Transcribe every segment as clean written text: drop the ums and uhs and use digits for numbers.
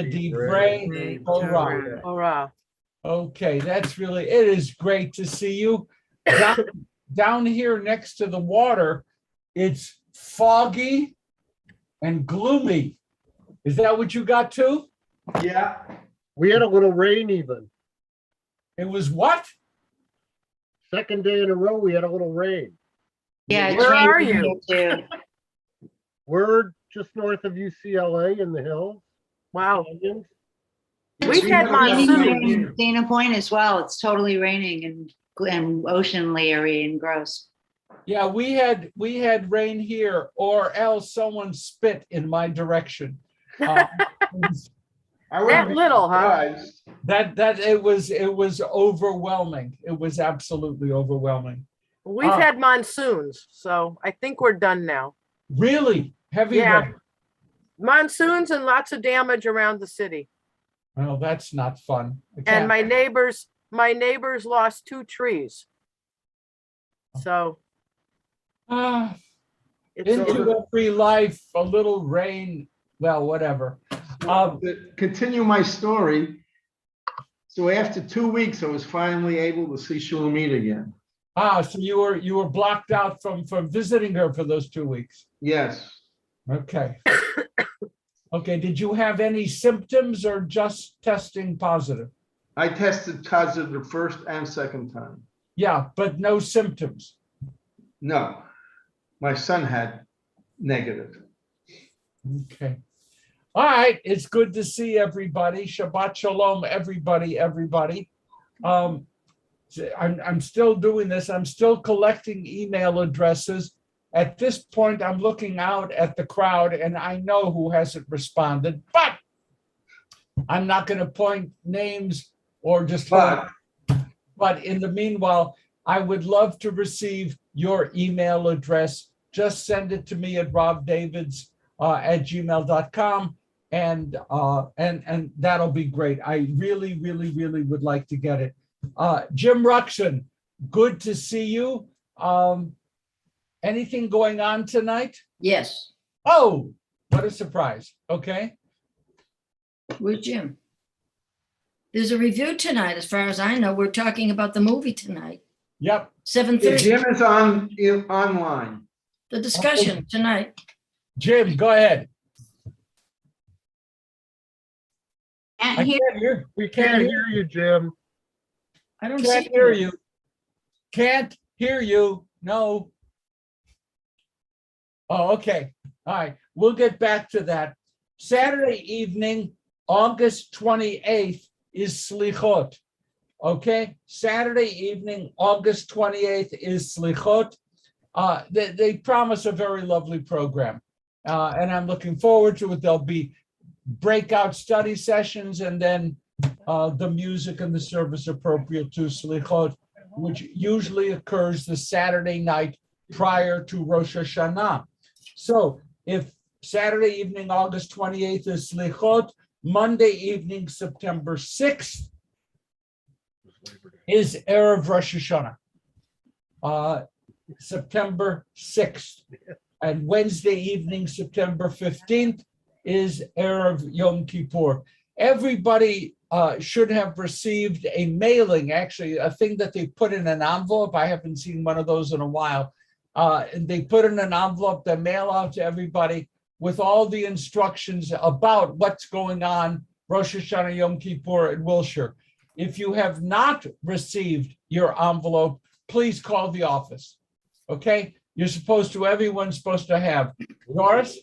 Divrei Torah. Torah. Okay, it is great to see you. Down here next to the water, it's foggy and gloomy. Is that what you got too? Yeah. We had a little rain even. It was what? Second day in a row, we had a little rain. Yeah, it's Where are raining you? here too. We're just north of UCLA in the hills. Wow. Canyons. We've had Raining here monsoon. in Dana Point as well. It's totally raining and ocean leery and gross. Yeah, we had rain here, or else someone spit in my direction. I wouldn't That be little, huh? surprised. That it was overwhelming. It was absolutely overwhelming. We've had monsoons, so I think we're done now. Really heavy Yeah. rain. Monsoons and lots of damage around the city. Well, that's not fun. I And can't- my neighbors lost 2 trees. So Ah, it's into every life, a little rain. Well, whatever. To continue my story, so after 2 weeks, I was finally able to see Shulamit again. So you were blocked out from visiting her for those 2 weeks. Yes. Okay. Okay. Did you have any symptoms or just testing positive? I tested positive the first and second time. Yeah, but no symptoms. No, my son had negative. Okay. All right. It's good to see everybody. Shabbat shalom, everybody. I'm still doing this. I'm still collecting email addresses. At this point, I'm looking out at the crowd and I know who hasn't responded, but I'm not going to point names or just, but in the meanwhile, I would love to receive your email address. Just send it to me at robdavids@gmail.com. And that'll be great. I really would like to get it. Jim Ruxin, good to see you. Anything going on tonight? Yes, Oh, what a surprise. Okay. with Jim. There's a review tonight, as far as I know. We're talking about the movie tonight, Yep. 7:30, Jim is online. the discussion tonight. Jim, go ahead. And I here, can't hear. We can't hear you, Jim. I don't Can't see hear you. Can't hear you. No. Oh, okay. All right. We'll get back to that. Saturday evening, August 28th is Slichot. Okay. Saturday evening, August 28th is Slichot. They promise a very lovely program. And I'm looking forward to it. There'll be breakout study sessions and then the music and the service appropriate to Slichot, which usually occurs the Saturday night prior to Rosh Hashanah. So if Saturday evening, August 28th is Slichot, Monday evening, September 6th is Erev Rosh Hashanah, September 6th. And Wednesday evening, September 15th is Erev Yom Kippur. Everybody should have received a mailing, actually, a thing that they put in an envelope. I haven't seen one of those in a while. And they put in an envelope, they mail out to everybody with all the instructions about what's going on Rosh Hashanah, Yom Kippur, and Wilshire. If you have not received your envelope, please call the office. Okay? Everyone's supposed to have. Doris?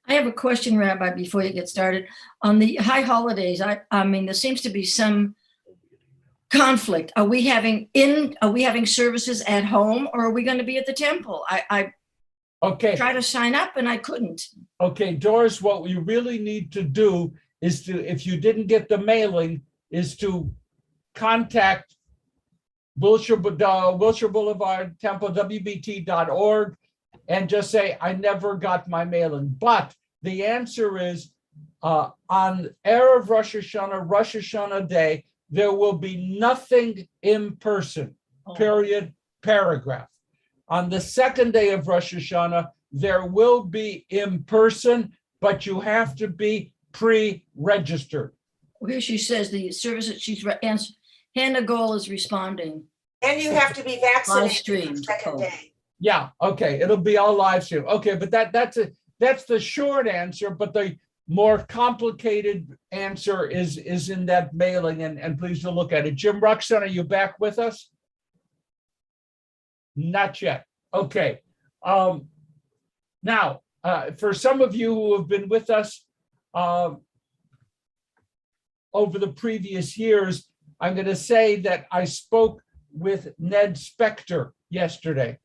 I have a question, Rabbi, before you get started. On the high holidays, I mean, there seems to be some conflict. Are we having services at home, or are we going to be at the temple? I Okay. tried to sign up and I couldn't. Okay, Doris, what we really need to do is if you didn't get the mailing, is to contact Wilshire Boulevard Temple, WBT.org, and just say, I never got my mailing. But the answer is on Erev Rosh Hashanah day, there will be nothing in person, period, paragraph. On the second day of Rosh Hashanah, there will be in person, but you have to be pre-registered. Here she says the service that she's answering, Hannah Goal is responding. And you have to be Live vaccinated the stream. second day. Yeah, okay, it'll be all live stream. Okay, but that's the short answer, but the more complicated answer is in that mailing, and please do look at it. Jim Ruxon, are you back with us? Not yet. Okay. Now, for some of you who have been with us over the previous years, I'm going to say that I spoke with Ned Spector yesterday.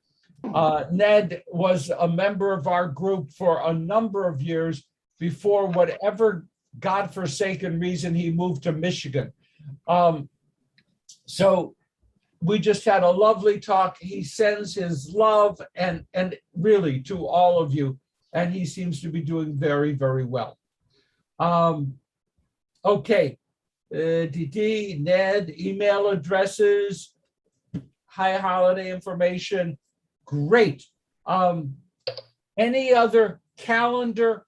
Ned was a member of our group for a number of years before whatever godforsaken reason he moved to Michigan. So we just had a lovely talk. He sends his love and really to all of you, and he seems to be doing very, very well. Okay, DD, Ned, email addresses, high holiday information, great. Any other calendar?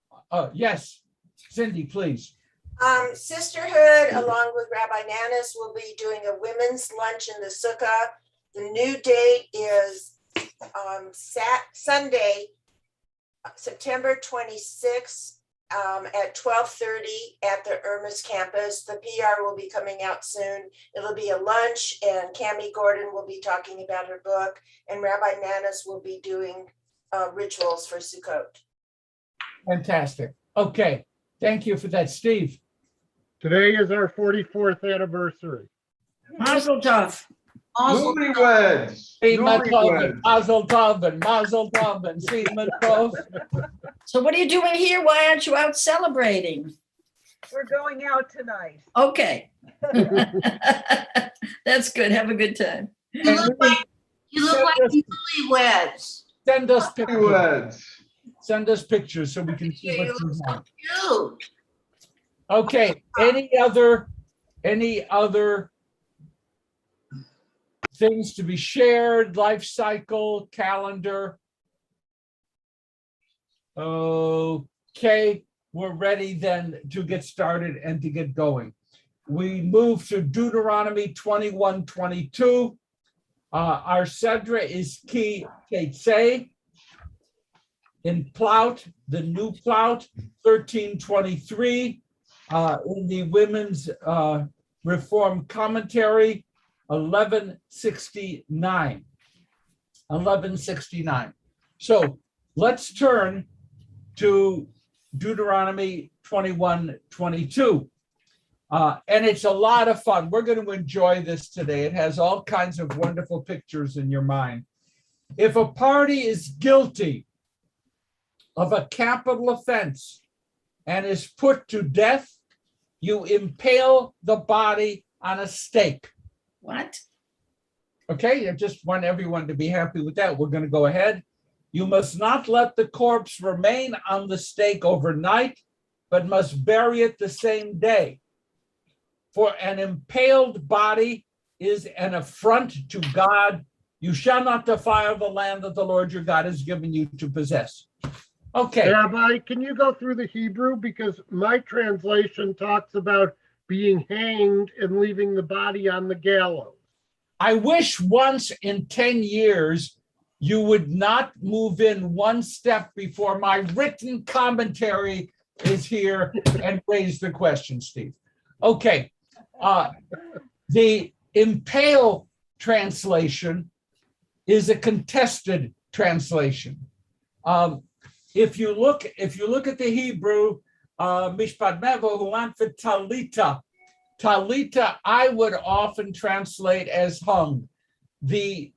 Yes, Cindy, please. Sisterhood, along with Rabbi Nanas, will be doing a women's lunch in the sukkah. The new date is Sunday, September 26th at 12:30 at the Irmis campus. The PR will be coming out soon. It'll be a lunch, and Cammie Gordon will be talking about her book, and Rabbi Nanas will be doing rituals for Sukkot. Fantastic. Okay, thank you for that, Steve. Today is our 44th anniversary. Mazel tov. Newlyweds. Newlyweds. Mazel tov and Mazel tov and Seaman Tov. So what are you doing here? Why aren't you out celebrating? We're going out tonight. Okay. That's good. Have a good time. You look like newlyweds. Send us pictures. Newlyweds. Send us pictures so we can see what you want. Cute. Okay, any other things to be shared, life cycle, calendar? Okay, we're ready then to get started and to get going. We move to Deuteronomy 21:22. Our Sedra is Ki Tetzei. In Plout, the new Plout, 1323. In the Women's Reform Commentary, 1169. 1169. So let's turn to Deuteronomy 21:22. And it's a lot of fun. We're going to enjoy this today. It has all kinds of wonderful pictures in your mind. If a party is guilty of a capital offense and is put to death, you impale the body on a stake. What? Okay, I just want everyone to be happy with that. We're going to go ahead. You must not let the corpse remain on the stake overnight, but must bury it the same day. For an impaled body is an affront to God. You shall not defile the land that the Lord your God has given you to possess. Okay. Rabbi, can you go through the Hebrew? Because my translation talks about being hanged and leaving the body on the gallows. I wish once in 10 years you would not move in one step before my written commentary is here and raise the question, Steve. Okay. The impale translation is a contested translation. If you look at the Hebrew, Mishpat Mevo, who went for Talita. Talita, I would often translate as hung. The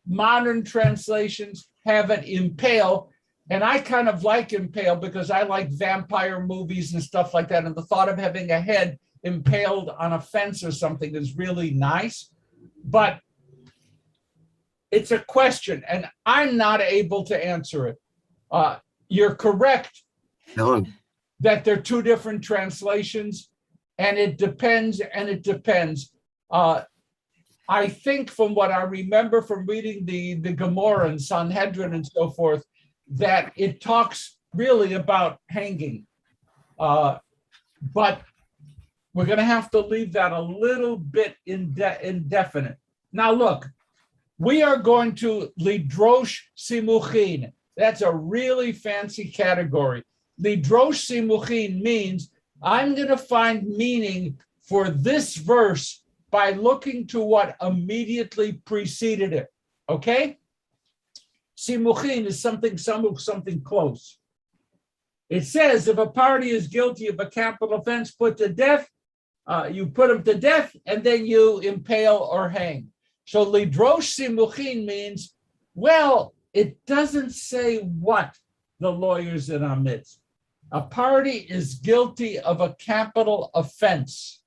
modern translations have it impale, and I kind of like impale because I like vampire movies and stuff like that, and the thought of having a head impaled on a fence or something is really nice. But it's a question, and I'm not able to answer it. You're correct that they're two different translations, and it depends. I think from what I remember from reading the Gemara and Sanhedrin and so forth, that it talks really about hanging. But we're going to have to leave that a little bit indefinite. Now, look, we are going to lidrosh simuchin. That's a really fancy category. Lidrosh simuchin means I'm going to find meaning for this verse by looking to what immediately preceded it. Okay? Simuchin is something close. It says if a party is guilty of a capital offense put to death, you put him to death and then you impale or hang. So lidrosh simuchin means, well, it doesn't say what the lawyers in our midst. A party is guilty of a capital offense.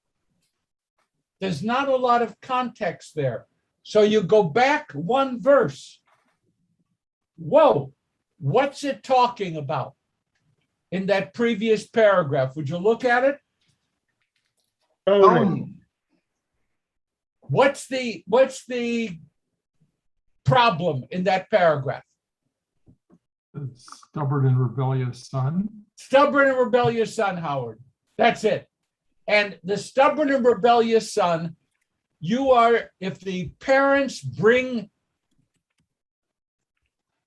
There's not a lot of context there. So you go back one verse. Whoa, what's it talking about in that previous paragraph? Would you look at it? Stoning. What's the problem in that paragraph? The stubborn and rebellious son. Stubborn and rebellious son, Howard. That's it. And the stubborn and rebellious son, if the parents bring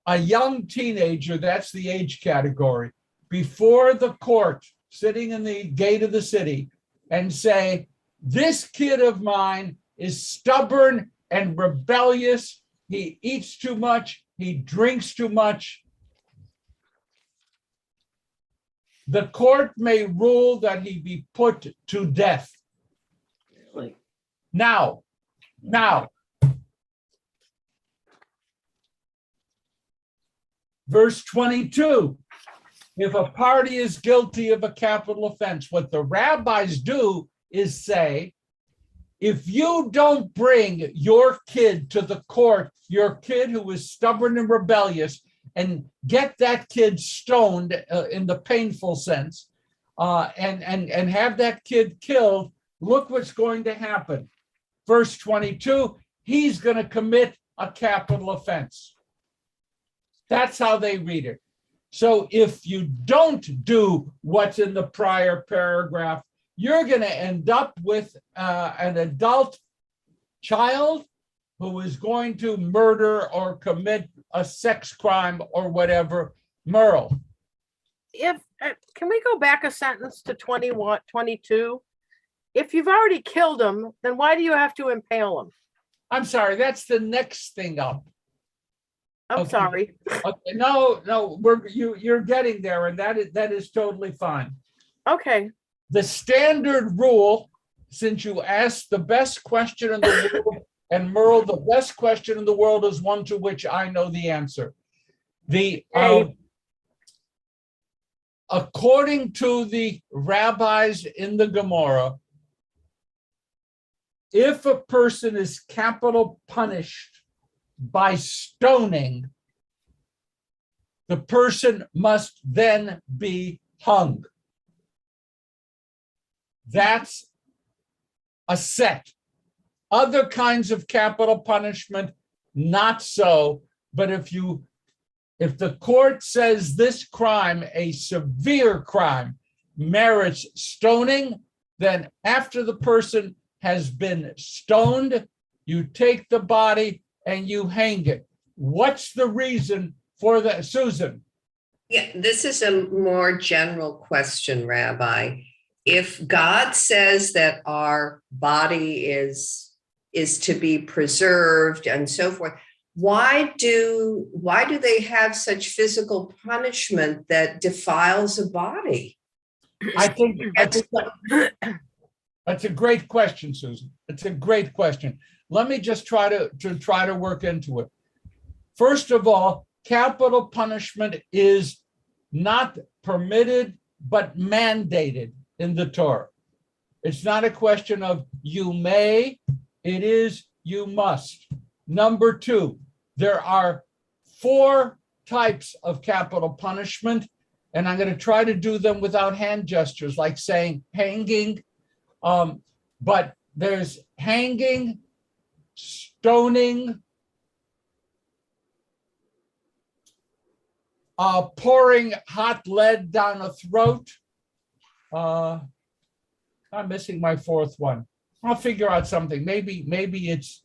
a young teenager, that's the age category, before the court, sitting in the gate of the city, and say, this kid of mine is stubborn and rebellious. He eats too much. He drinks too much. The court may rule that he be put to death. Now, verse 22, if a party is guilty of a capital offense, what the rabbis do is say, if you don't bring your kid to the court, your kid who is stubborn and rebellious, and get that kid stoned in the painful sense, and have that kid killed, look what's going to happen. Verse 22, he's going to commit a capital offense. That's how they read it. So if you don't do what's in the prior paragraph, you're going to end up with an adult child who is going to murder or commit a sex crime or whatever. Merle. Can we go back a sentence to 22? If you've already killed him, then why do you have to impale him? I'm sorry, that's the next thing up. I'm Okay. sorry. Okay. No, you're getting there, and that is totally fine. Okay. The standard rule, since you asked the best question in the world, and Merle, the best question in the world is one to which I know the answer. According to the rabbis in the Gemara, if a person is capital punished by stoning, the person must then be hung. That's a set. Other kinds of capital punishment, not so. But if the court says this crime, a severe crime, merits stoning, then after the person has been stoned, you take the body and you hang it. What's the reason for that, Susan? Yeah, this is a more general question, Rabbi. If God says that our body is to be preserved and so forth, why do they have such physical punishment that defiles a body? I think that's a great question, Susan. It's a great question. Let me just try to work into it. First of all, capital punishment is not permitted but mandated in the Torah. It's not a question of you may, it is you must. Number two, there are 4 types of capital punishment, and I'm going to try to do them without hand gestures, like saying hanging. But there's hanging, stoning, pouring hot lead down a throat, I'm missing my fourth one. I'll figure out something. Maybe it's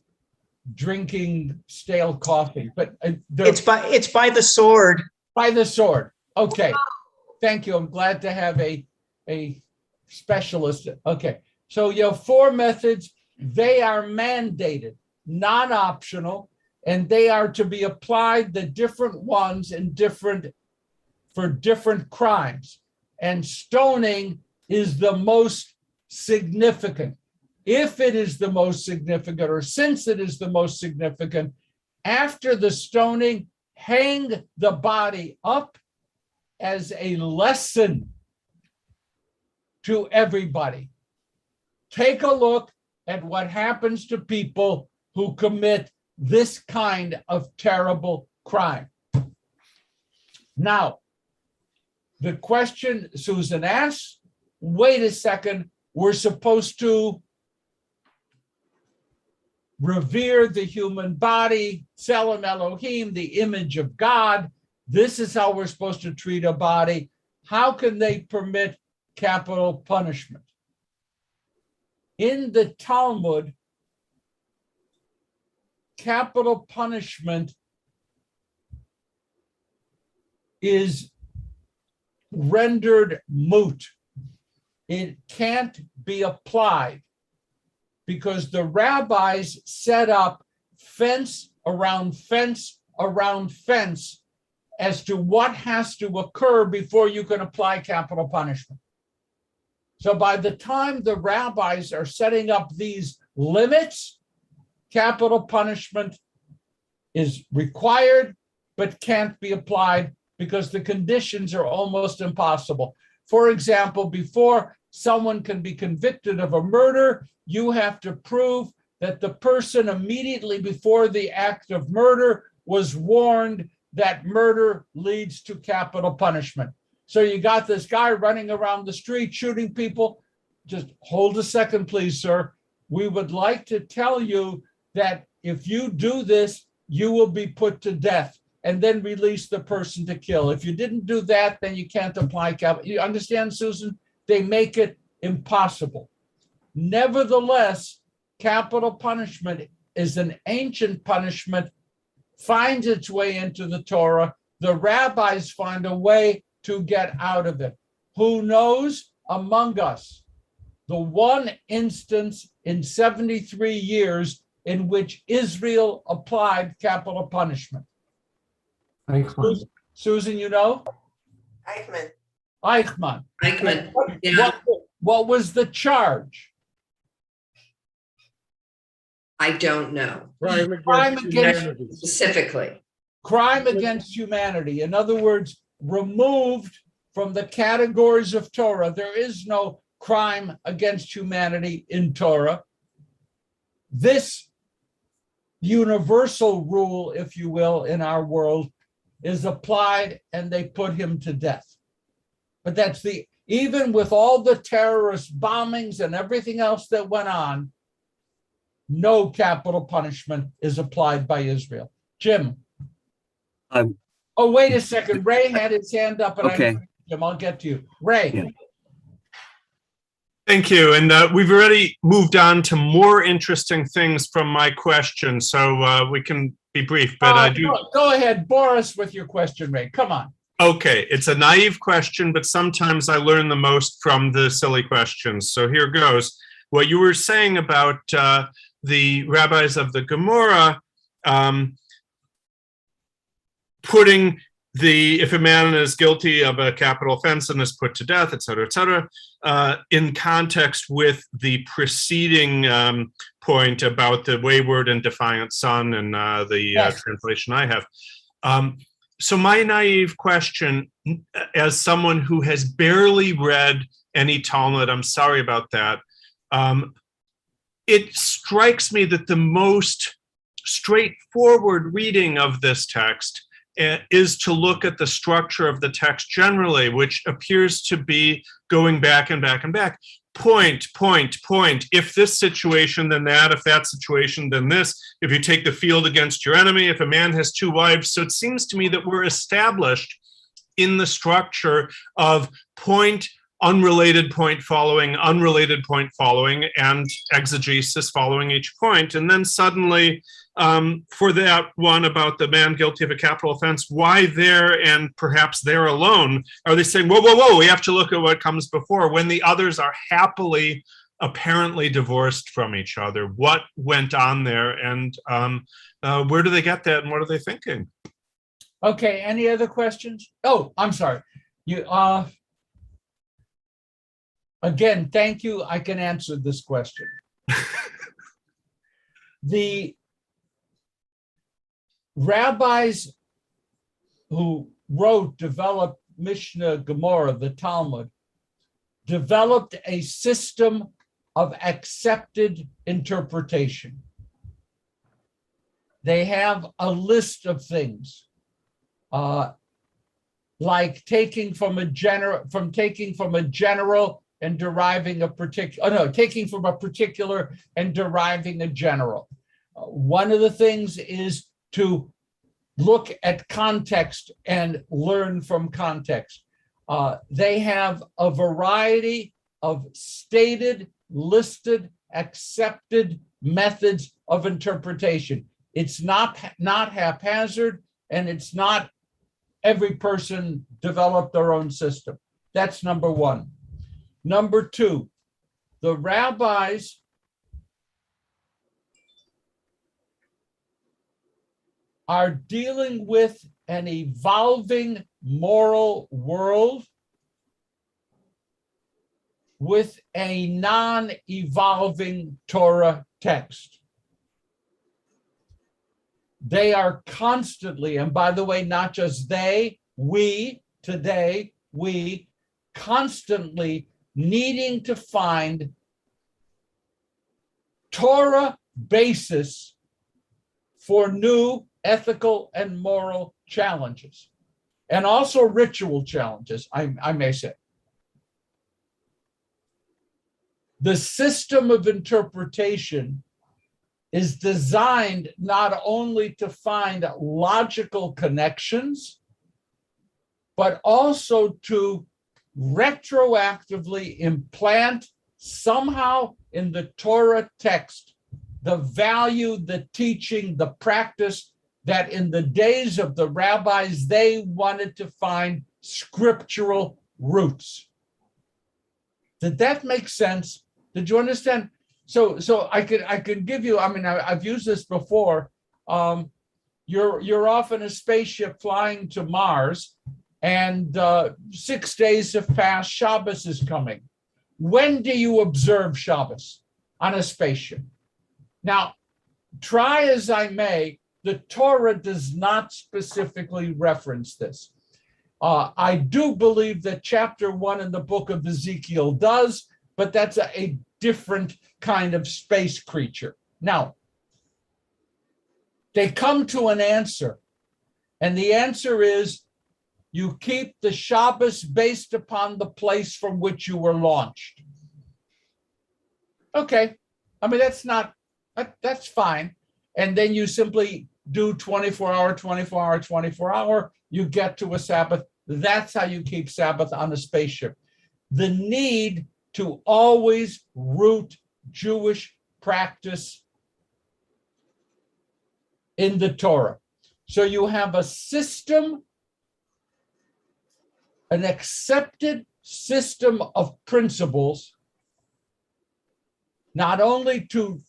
drinking stale coffee, but It's by the sword. by the sword. Okay. Thank you. I'm glad to have a specialist. Okay. So you have 4 methods. They are mandated, not optional, and they are to be applied, the different ones for different crimes. And stoning is the most significant. If it is the most significant, or since it is the most significant, after the stoning, hang the body up as a lesson to everybody. Take a look at what happens to people who commit this kind of terrible crime. Now, the question Susan asks, wait a second, we're supposed to revere the human body, Tselem Elohim, the image of God. This is how we're supposed to treat a body. How can they permit capital punishment? In the Talmud, capital punishment is rendered moot. It can't be applied because the rabbis set up fence around fence around fence as to what has to occur before you can apply capital punishment. So by the time the rabbis are setting up these limits, capital punishment is required, but can't be applied because the conditions are almost impossible. For example, before someone can be convicted of a murder, you have to prove that the person immediately before the act of murder was warned that murder leads to capital punishment. So you got this guy running around the street shooting people. Just hold a second, please, sir. We would like to tell you that if you do this, you will be put to death, and then release the person to kill. If you didn't do that, then you can't apply capital. You understand, Susan? They make it impossible. Nevertheless, capital punishment is an ancient punishment, finds its way into the Torah. The rabbis find a way to get out of it. Who knows among us the one instance in 73 years in which Israel applied capital punishment? Eichmann. Susan, you know? Eichmann. Eichmann. Eichmann, yeah. What was the charge? I don't know Crime against specifically. crime against humanity. In other words, removed from the categories of Torah. There is no crime against humanity in Torah. This universal rule, if you will, in our world is applied, and they put him to death. But that's even with all the terrorist bombings and everything else that went on, no capital punishment is applied by Israel. Jim. Oh, wait a second. Ray had his hand up. And Okay. Jim, I'll get to you. Ray. Yeah. Thank you. And we've already moved on to more interesting things from my question, so we can be brief, but I do. Go ahead. Bore us with your question, Ray. Come on. Okay, it's a naive question, but sometimes I learn the most from the silly questions. So here goes. What you were saying about the rabbis of the Gemara putting if a man is guilty of a capital offense and is put to death, et cetera, in context with the preceding point about the wayward and defiant son and the translation I have. So my naive question, as someone who has barely read any Talmud, I'm sorry about that, it strikes me that the most straightforward reading of this text is to look at the structure of the text generally, which appears to be going back and back and back. Point. If this situation, then that. If that situation, then this. If you take the field against your enemy, if a man has 2 wives. So it seems to me that we're established in the structure of point, unrelated point following, and exegesis following each point. And then suddenly, for that one about the man guilty of a capital offense, why there and perhaps there alone are they saying, whoa, whoa, whoa, we have to look at what comes before when the others are happily, apparently divorced from each other? What went on there, and where do they get that, and what are they thinking? Okay, any other questions? Oh, I'm sorry. You again, thank you. I can answer this question. The rabbis who developed Mishnah, Gemara, the Talmud, developed a system of accepted interpretation. They have a list of things, like taking from a general and deriving a particular, taking from a particular and deriving a general. One of the things is to look at context and learn from context. They have a variety of stated, listed, accepted methods of interpretation. It's not haphazard, and it's not every person developed their own system. That's number one. Number two, the rabbis are dealing with an evolving moral world with a non-evolving Torah text. They are constantly, and by the way, not just they, we constantly needing to find Torah basis for new ethical and moral challenges, and also ritual challenges, I may say. The system of interpretation is designed not only to find logical connections, but also to retroactively implant somehow in the Torah text the value, the teaching, the practice that in the days of the rabbis, they wanted to find scriptural roots. Did that make sense? Did you understand? So I could give you, I mean, I've used this before. You're off in a spaceship flying to Mars, and 6 days have passed, Shabbos is coming. When do you observe Shabbos on a spaceship? Now, try as I may, the Torah does not specifically reference this. I do believe that chapter 1 in the book of Ezekiel does, but that's a different kind of space creature. Now, they come to an answer, and the answer is you keep the Shabbos based upon the place from which you were launched. Okay, I mean, that's fine. And then you simply do 24-hour, 24-hour, 24-hour, you get to a Sabbath. That's how you keep Sabbath on a spaceship. The need to always root Jewish practice in the Torah. So you have a system, an accepted system of principles, not only to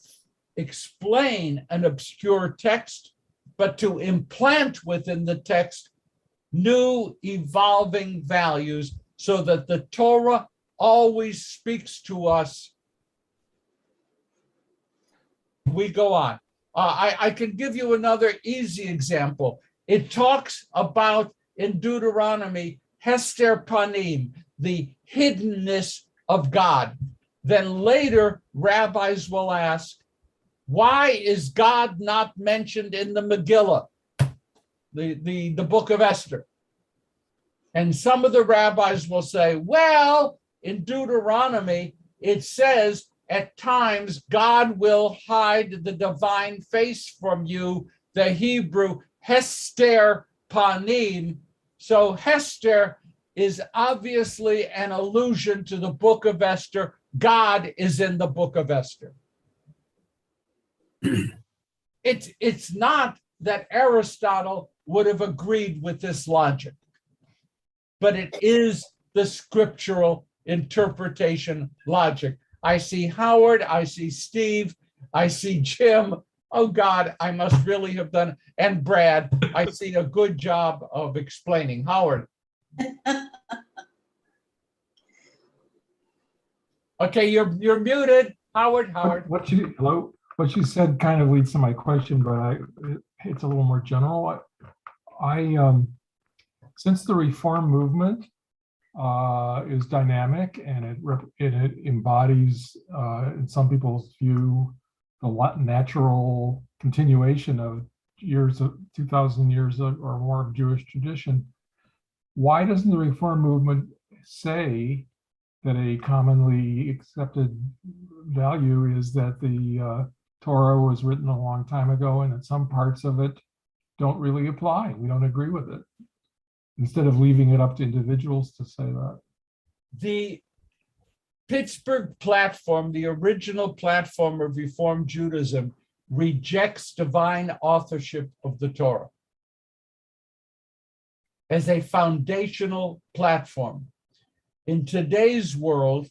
explain an obscure text, but to implant within the text new evolving values so that the Torah always speaks to us. We go on. I can give you another easy example. It talks about in Deuteronomy, Hester Panim, the hiddenness of God. Then later, rabbis will ask, why is God not mentioned in the Megillah, the book of Esther? And some of the rabbis will say, well, in Deuteronomy, it says at times God will hide the divine face from you, the Hebrew Hester Panim. So Hester is obviously an allusion to the Book of Esther. God is in the Book of Esther. It's not that Aristotle would have agreed with this logic, but it is the scriptural interpretation logic. I see Howard, I see Steve, I see Jim. Oh God, I must really have done, and Brad, I see a good job of explaining. Howard. Okay, you're muted, Howard. What you said kind of leads to my question, but it's a little more general. Since the reform movement is dynamic and it embodies, in some people's view, the natural continuation of 2,000 years or more of Jewish tradition, why doesn't the reform movement say that a commonly accepted value is that the Torah was written a long time ago and that some parts of it don't really apply? We don't agree with it. Instead of leaving it up to individuals to say that. The Pittsburgh platform, the original platform of Reform Judaism, rejects divine authorship of the Torah as a foundational platform. In today's world,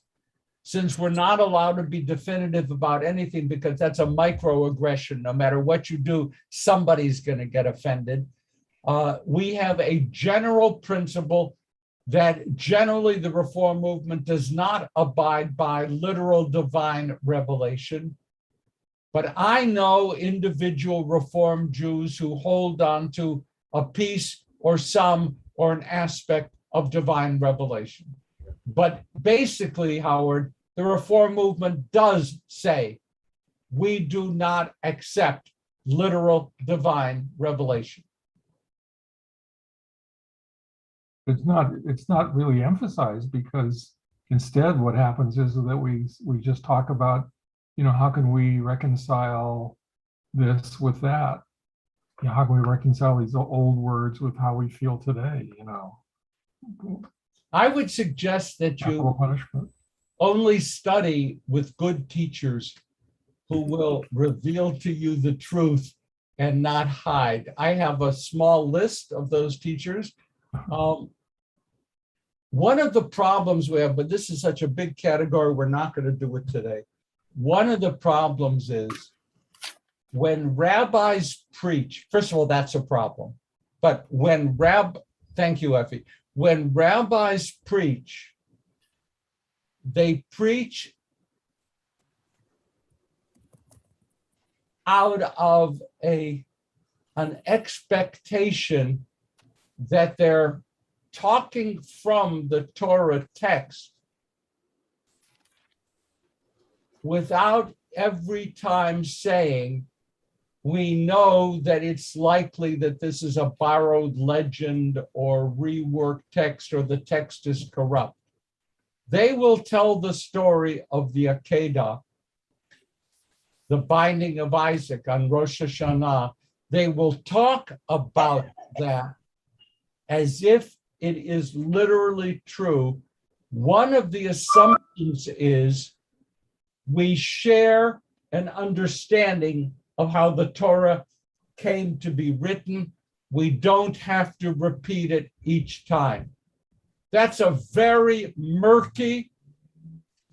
since we're not allowed to be definitive about anything because that's a microaggression, no matter what you do, somebody's going to get offended. We have a general principle that generally the Reform movement does not abide by literal divine revelation. But I know individual Reform Jews who hold on to a piece or some or an aspect of divine revelation. But basically, Howard, the Reform movement does say we do not accept literal divine revelation. It's not really emphasized, because instead what happens is that we just talk about, how can we reconcile this with that? How can we reconcile these old words with how we feel today? I would suggest that you only study with good teachers who will reveal to you the truth and not hide. I have a small list of those teachers. One of the problems we have, but this is such a big category, we're not going to do it today. One of the problems is when rabbis preach, first of all, that's a problem. But thank you, Effie. When rabbis preach, they preach out of an expectation that they're talking from the Torah text without every time saying, we know that it's likely that this is a borrowed legend or reworked text, or the text is corrupt. They will tell the story of the Akedah, the binding of Isaac on Rosh Hashanah. They will talk about that as if it is literally true. One of the assumptions is we share an understanding of how the Torah came to be written. We don't have to repeat it each time. That's a very murky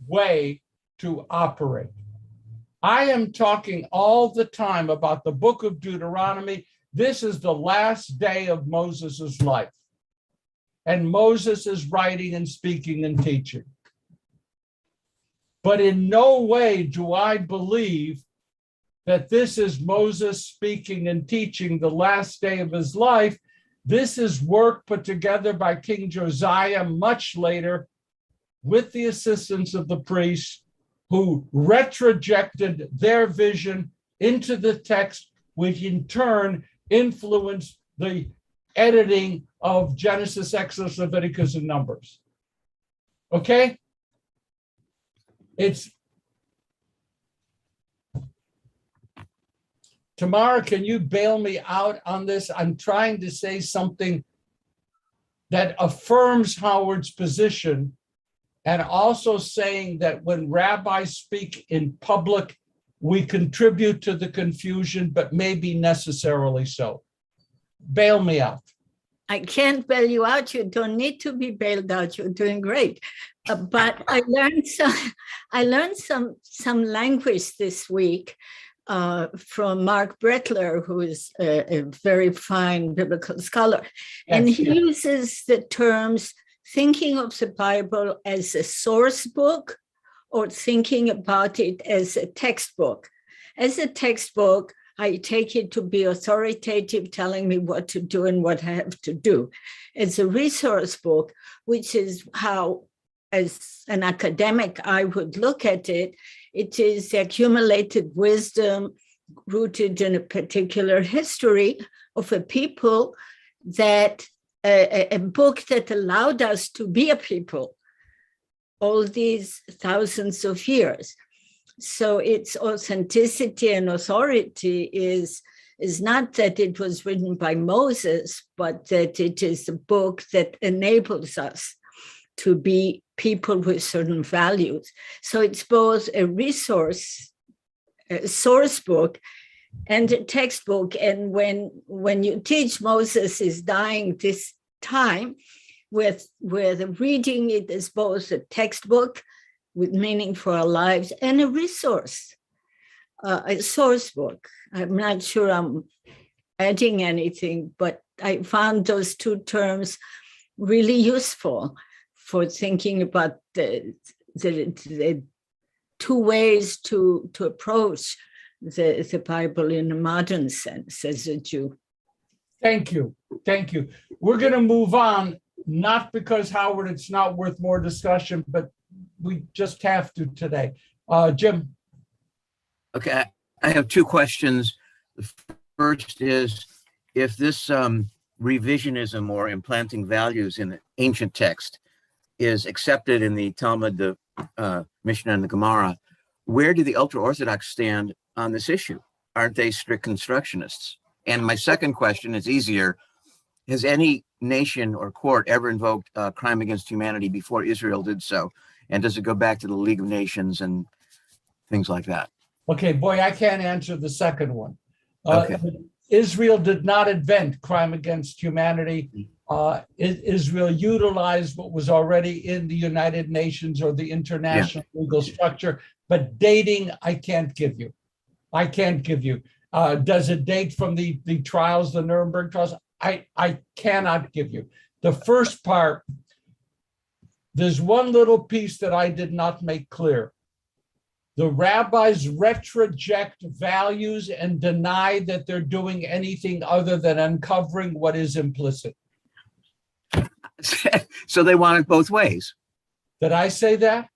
way to operate. I am talking all the time about the Book of Deuteronomy. This is the last day of Moses' life. And Moses is writing and speaking and teaching. But in no way do I believe that this is Moses speaking and teaching the last day of his life. This is work put together by King Josiah much later with the assistance of the priests, who retrojected their vision into the text, which in turn influenced the editing of Genesis, Exodus, Leviticus, and Numbers. Okay? Tamara, can you bail me out on this? I'm trying to say something that affirms Howard's position, and also saying that when rabbis speak in public, we contribute to the confusion, but maybe necessarily so. Bail me out. I can't bail you out. You don't need to be bailed out. You're doing great. But I learned some language this week from Mark Brettler, who is a very fine biblical scholar. And he uses the terms thinking of the Bible as a source book or thinking about it as a textbook. As a textbook, I take it to be authoritative, telling me what to do and what I have to do. It's a resource book, which is how, as an academic, I would look at it. It is the accumulated wisdom rooted in a particular history of a people that, a book that allowed us to be a people all these thousands of years. So its authenticity and authority is not that it was written by Moses, but that it is a book that enables us to be people with certain values. So it's both a resource, a source book, and a textbook. And when you teach Moses is dying this time, with reading it as both a textbook with meaning for our lives and a resource, a source book. I'm not sure I'm adding anything, but I found those two terms really useful for thinking about the two ways to approach the Bible in a modern sense as a Jew. Thank you. Thank you. We're going to move on, not because, Howard, it's not worth more discussion, but we just have to today. Jim. Okay, I have two questions. The first is, if this revisionism or implanting values in ancient text is accepted in the Talmud, the Mishnah, and the Gemara, where do the ultra-Orthodox stand on this issue? Aren't they strict constructionists? And my second question is easier. Has any nation or court ever invoked crime against humanity before Israel did so? And does it go back to the League of Nations and things like that? Okay, boy, I can't answer the second one. Okay. Israel did not invent crime against humanity. Israel utilized what was already in the United Nations or the international legal structure, but dating, I can't give you. I can't give you. Does it date from the trials, the Nuremberg trials? I cannot give you. The first part, there's one little piece that I did not make clear. The rabbis retroject values and deny that they're doing anything other than uncovering what is implicit. So they want it both ways. Did I say that?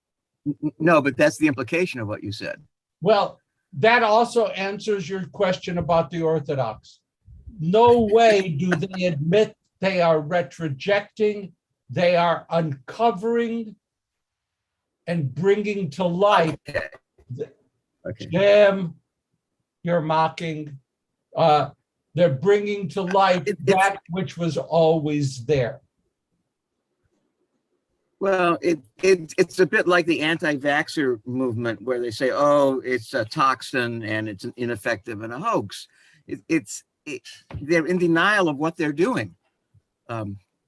No, but that's the implication of what you said. Well, that also answers your question about the Orthodox. No way do they admit they are retrojecting. They are uncovering and bringing to light. Okay. Jim, you're mocking. They're bringing to light that which was always there. Well, it's a bit like the anti-vaxxer movement, where they say, "Oh, it's a toxin and it's ineffective and a hoax." They're in denial of what they're doing.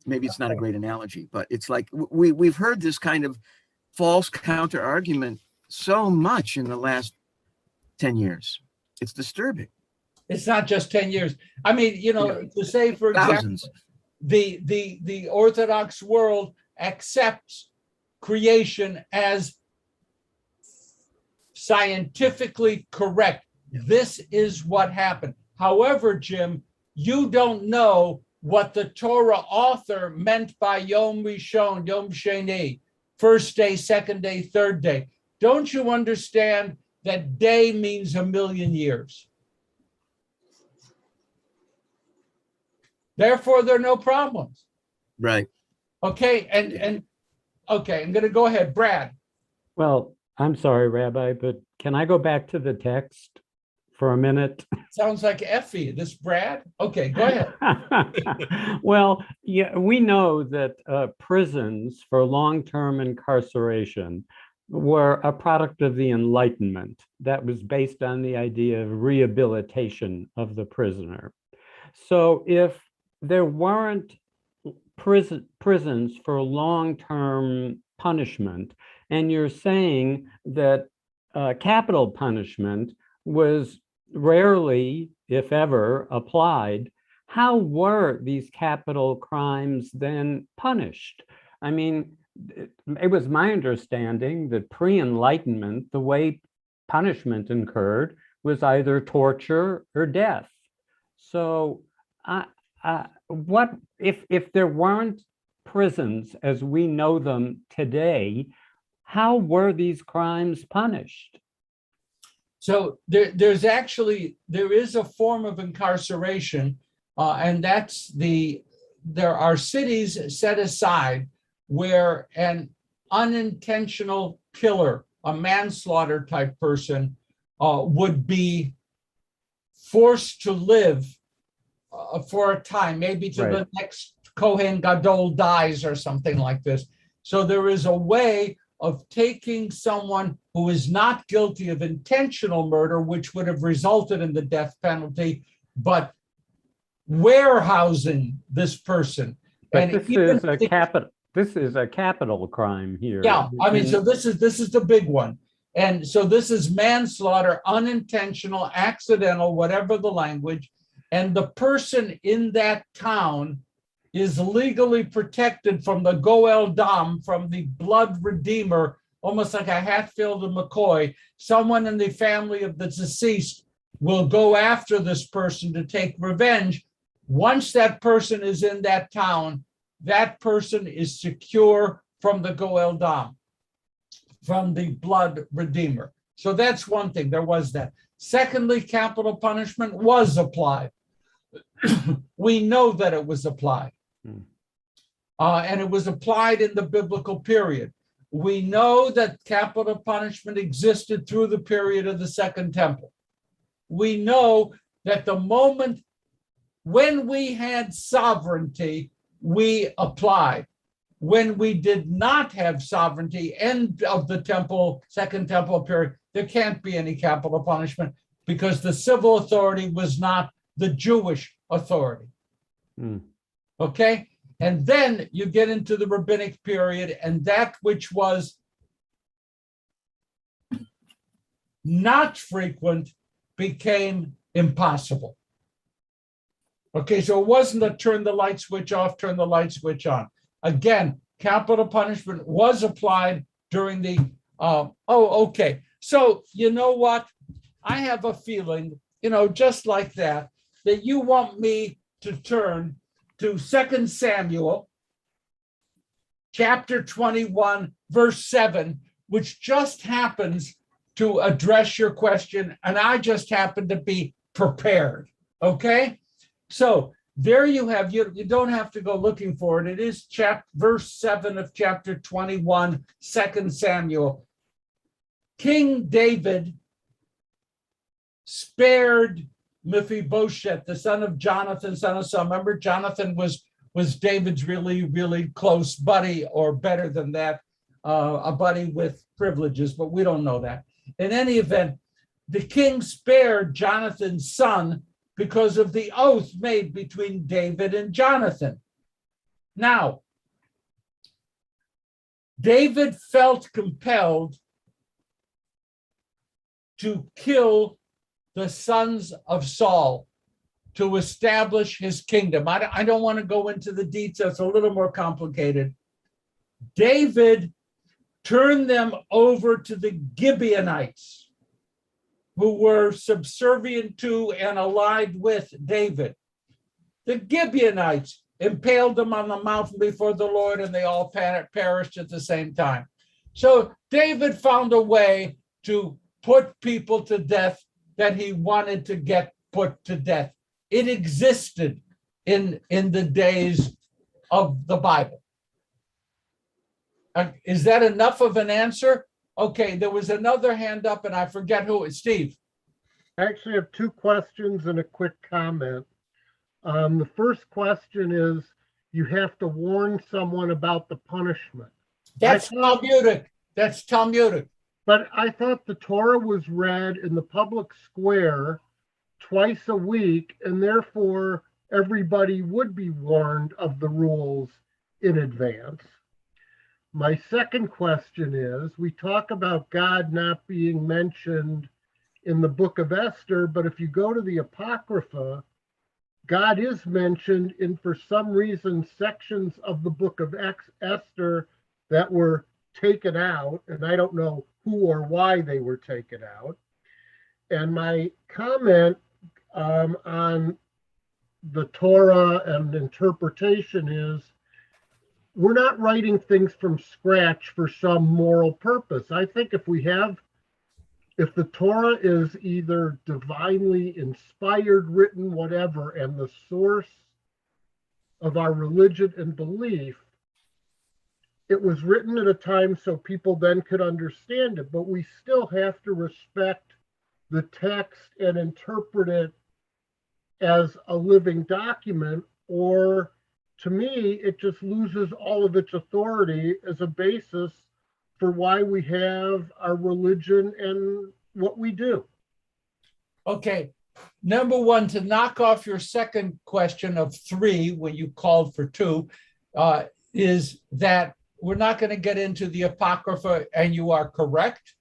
Maybe it's not a great analogy, but it's like we've heard this kind of false counter argument so much in the last 10 years. It's disturbing. It's not just 10 years. I mean, to say, for thousands. Example, the Orthodox world accepts creation as scientifically correct. This is what happened. However, Jim, you don't know what the Torah author meant by Yom Rishon, Yom Sheni, first day, second day, third day. Don't you understand that day means 1,000,000 years? Therefore, there are no problems. Right. Okay, and okay, I'm going to go ahead, Brad. Well, I'm sorry, Rabbi, but can I go back to the text for a minute? Sounds like Effie. This Brad? Okay, go ahead. Well, yeah, we know that prisons for long-term incarceration were a product of the Enlightenment that was based on the idea of rehabilitation of the prisoner. So if there weren't prisons for long-term punishment, and you're saying that capital punishment was rarely, if ever, applied, how were these capital crimes then punished? I mean, it was my understanding that pre-Enlightenment, the way punishment incurred was either torture or death. So what if there weren't prisons as we know them today, how were these crimes punished? So there is a form of incarceration, and that's there are cities set aside where an unintentional killer, a manslaughter type person, would be forced to live for a time, maybe to the next Kohen Gadol dies or something like this. So there is a way of taking someone who is not guilty of intentional murder, which would have resulted in the death penalty, but warehousing this person. But And this is a capital crime here. Yeah, I mean, so this is the big one. And so this is manslaughter, unintentional, accidental, whatever the language. And the person in that town is legally protected from the Goel Dam, from the blood redeemer, almost like a Hatfield and McCoy. Someone in the family of the deceased will go after this person to take revenge. Once that person is in that town, that person is secure from the Goel Dam, from the blood redeemer. So that's one thing, there was that. Secondly, capital punishment was applied. We know that it was applied. And it was applied in the biblical period. We know that capital punishment existed through the period of the Second Temple. We know that the moment when we had sovereignty, we applied. When we did not have sovereignty, end of the temple, Second Temple period, there can't be any capital punishment because the civil authority was not the Jewish authority. Okay? And then you get into the rabbinic period, and that which was not frequent became impossible. Okay, so it wasn't a turn the light switch off, turn the light switch on. Again, capital punishment was applied during the, okay. So you know what? I have a feeling, just like that you want me to turn to 2 Samuel, chapter 21, verse 7, which just happens to address your question, and I just happen to be prepared, okay? So there you have, you don't have to go looking for it. It is verse 7 of chapter 21, 2 Samuel. King David spared Mephibosheth, the son of Jonathan, son of Saul. Remember, Jonathan was David's really, really close buddy, or better than that, a buddy with privileges, but we don't know that. In any event, the king spared Jonathan's son because of the oath made between David and Jonathan. Now, David felt compelled to kill the sons of Saul to establish his kingdom. I don't want to go into the details, it's a little more complicated. David turned them over to the Gibeonites, who were subservient to and allied with David. The Gibeonites impaled them on the mountain before the Lord, and they all perished at the same time. So David found a way to put people to death that he wanted to get put to death. It existed in the days of the Bible. Is that enough of an answer? Okay, there was another hand up, and I forget who. Steve. I actually have two questions and a quick comment. The first question is, you have to warn someone about the punishment. That's Talmudic. That's Talmudic. But I thought the Torah was read in the public square twice a week, and therefore everybody would be warned of the rules in advance. My second question is, we talk about God not being mentioned in the book of Esther, but if you go to the Apocrypha, God is mentioned in, for some reason, sections of the book of Esther that were taken out, and I don't know who or why they were taken out. And my comment on the Torah and interpretation is, we're not writing things from scratch for some moral purpose. I think if the Torah is either divinely inspired, written, whatever, and the source of our religion and belief, it was written at a time so people then could understand it, but we still have to respect the text and interpret it as a living document, or to me, it just loses all of its authority as a basis for why we have our religion and what we do. Okay. Number one, to knock off your second question of three, when you called for two, is that we're not going to get into the Apocrypha, and you are correct.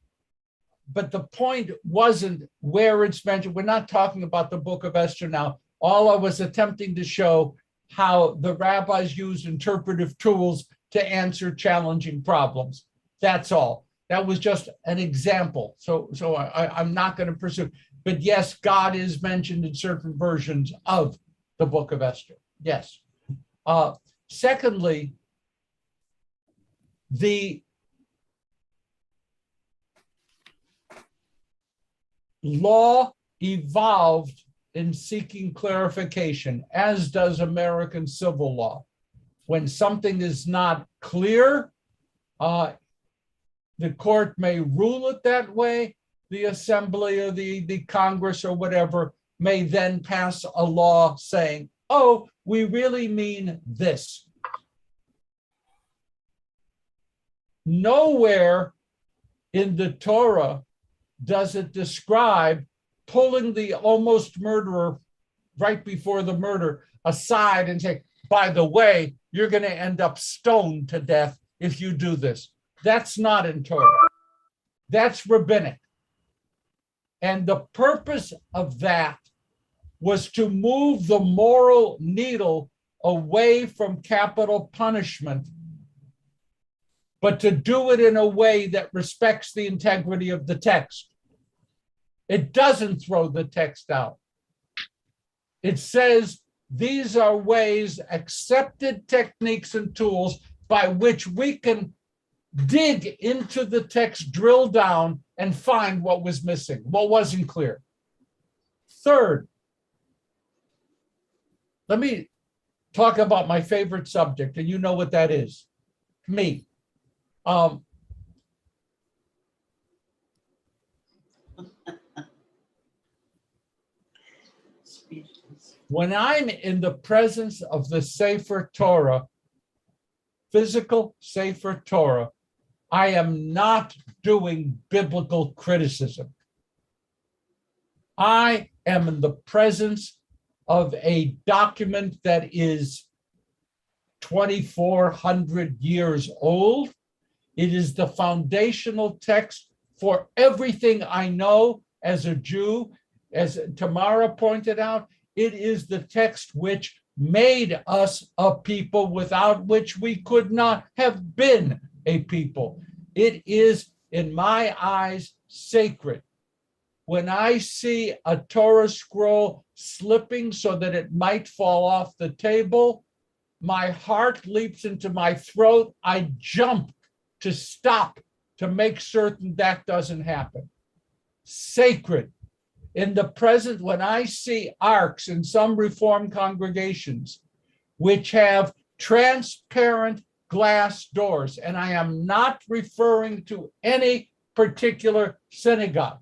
But the point wasn't where it's mentioned. We're not talking about the Book of Esther now. All I was attempting to show how the rabbis use interpretive tools to answer challenging problems. That's all. That was just an example. So I'm not going to pursue. But yes, God is mentioned in certain versions of the Book of Esther. Yes. Secondly, the law evolved in seeking clarification, as does American civil law. When something is not clear, the court may rule it that way. The assembly or the Congress or whatever may then pass a law saying, oh, we really mean this. Nowhere in the Torah does it describe pulling the almost murderer right before the murder aside and say, by the way, you're going to end up stoned to death if you do this. That's not in Torah. That's rabbinic. And the purpose of that was to move the moral needle away from capital punishment, but to do it in a way that respects the integrity of the text. It doesn't throw the text out. It says these are ways, accepted techniques and tools by which we can dig into the text, drill down, and find what was missing, what wasn't clear. Third, let me talk about my favorite subject, and you know what that is, me. When I'm in the presence of the Sefer Torah, physical Sefer Torah, I am not doing biblical criticism. I am in the presence of a document that is 2,400 years old. It is the foundational text for everything I know as a Jew. As Tamara pointed out, it is the text which made us a people without which we could not have been a people. It is, in my eyes, sacred. When I see a Torah scroll slipping so that it might fall off the table, my heart leaps into my throat. I jump to stop to make certain that doesn't happen. Sacred. In the present, when I see arks in some Reformed congregations which have transparent glass doors, and I am not referring to any particular synagogue,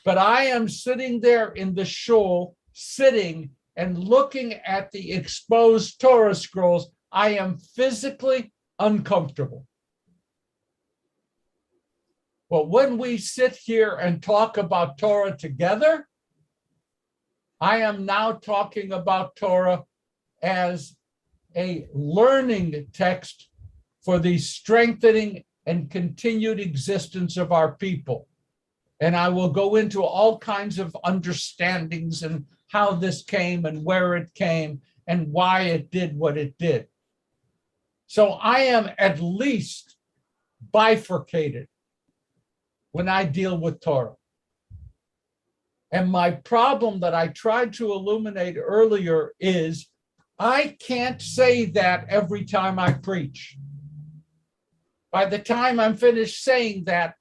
But I am sitting there in the shul, sitting and looking at the exposed Torah scrolls. I am physically uncomfortable. But when we sit here and talk about Torah together, I am now talking about Torah as a learning text for the strengthening and continued existence of our people. And I will go into all kinds of understandings and how this came and where it came and why it did what it did. So I am at least bifurcated when I deal with Torah. And my problem that I tried to illuminate earlier is I can't say that every time I preach. By the time I'm finished saying that,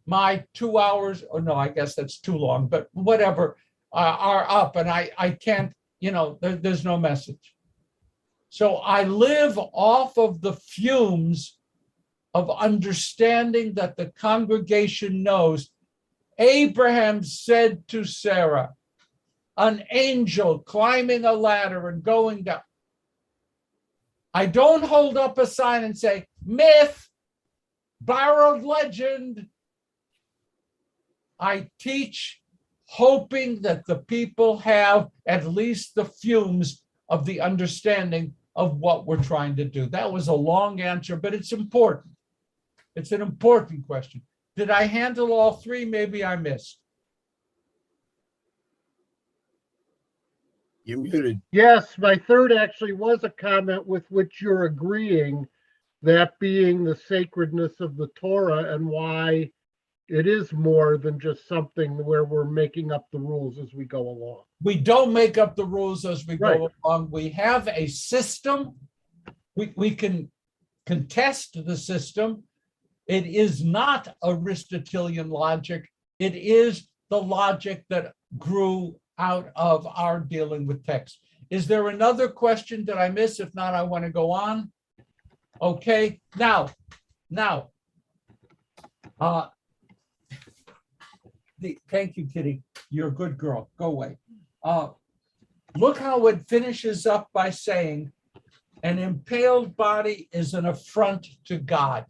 my 2 hours, or no, I guess that's too long, but whatever, are up and I can't, there's no message. So I live off of the fumes of understanding that the congregation knows. Abraham said to Sarah, an angel climbing a ladder and going down. I don't hold up a sign and say, myth, borrowed legend. I teach hoping that the people have at least the fumes of the understanding of what we're trying to do. That was a long answer, but it's important. It's an important question. Did I handle all three? Maybe I missed. You're muted. Yes, my third actually was a comment with which you're agreeing, that being the sacredness of the Torah and why it is more than just something where we're making up the rules as we go along. We don't make up the rules as we Right. go along. We have a system. We can contest the system. It is not Aristotelian logic. It is the logic that grew out of our dealing with text. Is there another question that I missed? If not, I want to go on. Okay, now, thank you, Kitty. You're a good girl. Go away. Look how it finishes up by saying, an impaled body is an affront to God.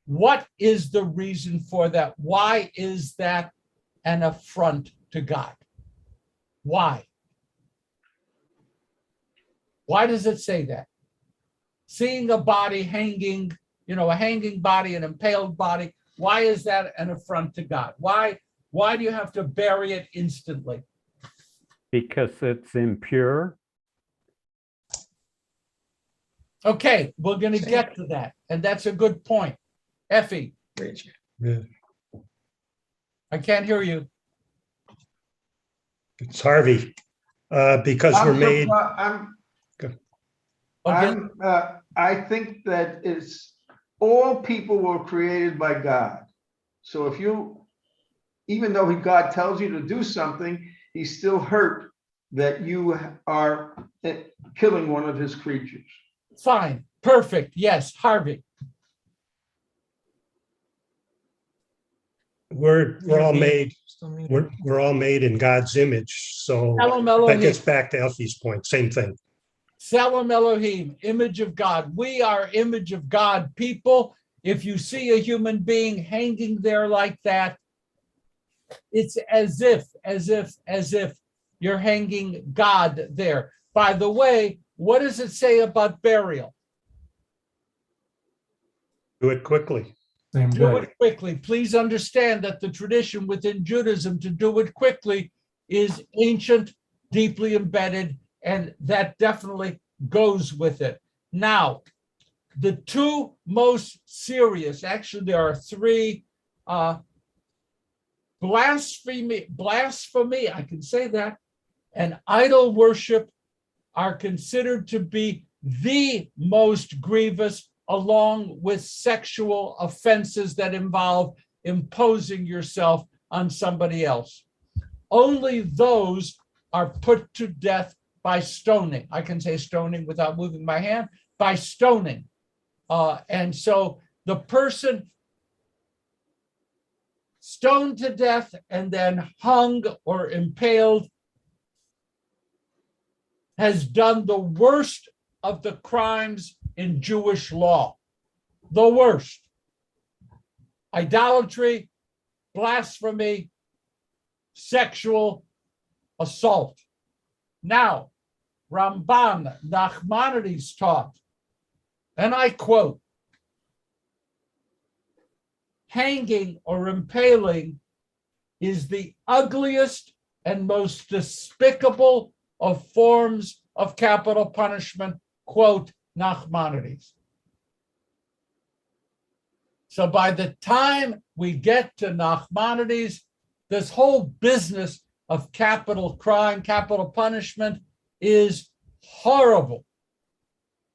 What is the reason for that? Why is that an affront to God? Why? Why does it say that? Seeing a body hanging, a hanging body, an impaled body, why is that an affront to God? Why do you have to bury it instantly? Because it's impure. Okay, we're going to get to that. And that's a good point. Effie. Yeah. I can't hear you. It's Harvey. Because we're made. I think that it's all people were created by God. So if even though God tells you to do something, he's still hurt that you are killing one of his creatures. Fine. Perfect. Yes, Harvey. We're all made. We're all made in God's image. So that gets back to Effie's point. Same thing. Salam Elohim, image of God. We are image of God people. If you see a human being hanging there like that, it's as if you're hanging God there. By the way, what does it say about burial? Do it quickly. Do it quickly. Please understand that the tradition within Judaism to do it quickly is ancient, deeply embedded, and that definitely goes with it. Now, the two most serious, actually there are three, blasphemy, I can say that, and idol worship are considered to be the most grievous, along with sexual offenses that involve imposing yourself on somebody else. Only those are put to death by stoning. I can say stoning without moving my hand, by stoning. And so the person stoned to death and then hung or impaled, has done the worst of the crimes in Jewish law. The worst. Idolatry, blasphemy, sexual assault. Now, Ramban Nachmanides taught, and I quote, hanging or impaling is the ugliest and most despicable of forms of capital punishment, quote Nachmanides. So by the time we get to Nachmanides, this whole business of capital crime, capital punishment is horrible.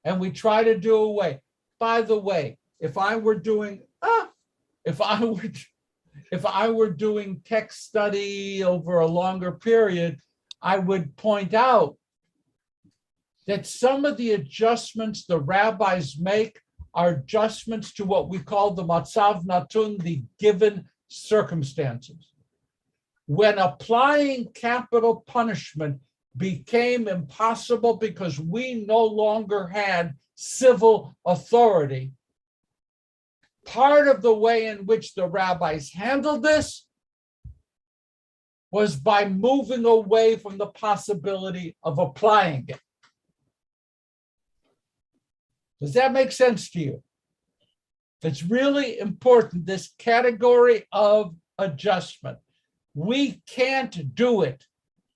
And we try to do away. By the way, if I were doing text study over a longer period, I would point out that some of the adjustments the rabbis make are adjustments to what we call the matzav natun, the given circumstances. When applying capital punishment became impossible because we no longer had civil authority, part of the way in which the rabbis handled this was by moving away from the possibility of applying it. Does that make sense to you? It's really important, this category of adjustment. We can't do it.